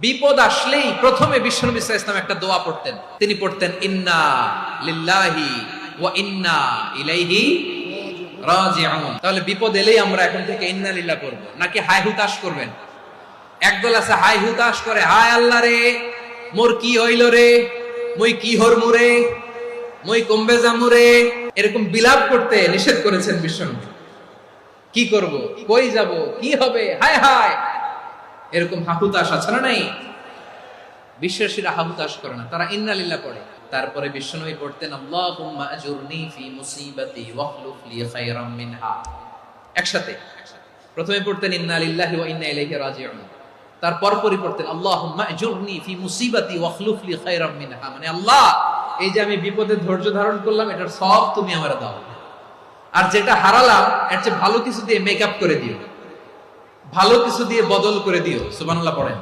বিপদ আসলেই প্রথমে বিশ্বনবী সাল্লাল্লাহু আলাইহি ওয়াসাল্লাম একটা দোয়া পড়তেন। তিনি পড়তেন ইন্না লিল্লাহি ওয়া ইন্না ইলাইহি রাজিউন। তাহলে বিপদ এলেই আমরা এখন থেকে ইন্না লিল্লাহ করব, নাকি হায় হুতাশ করবেন? একদল আছে হায় হুতাশ করে, হায় আল্লাহ রে মোর কি হইল রে, মই কি হরমু রে, মই কমবে যামু রে, এরকম বিলাপ করতে নিষেধ করেছেন বিশ্বনবী। কি করব, কই যাব, কি হবে, হায় হায়, এরকম হাহুতাশ আছে না নাই? বিশ্বাসীরা হাহুতাশ করে না, তারা ইন্না লিল্লাহ পড়ে। তারপরে বিশ্বনবী পড়তেন আল্লাহুম্মা আজুরনি ফি মুসিবাতি ওয়াখলুফ লি খায়রাম মিনহা। একসাথে প্রথমে পড়তেন ইন্না লিল্লাহি ওয়া ইন্না ইলাইহি রাজিউন, তারপর পড়তেন আল্লাহুম্মা আজুরনি ফি মুসিবাতি ওয়াখলুফ লি খায়রাম মিনহা, মানে আল্লাহ এই যে আমি বিপদে ধৈর্য ধারণ করলাম এটার সব তুমি আমারে দাও, আর যেটা হারালাম এর চেয়ে ভালো কিছু দিয়ে মেকআপ করে দিও, ভালো কিছু দিয়ে বদল করে দিও। সুবহানাল্লাহ পড়েন।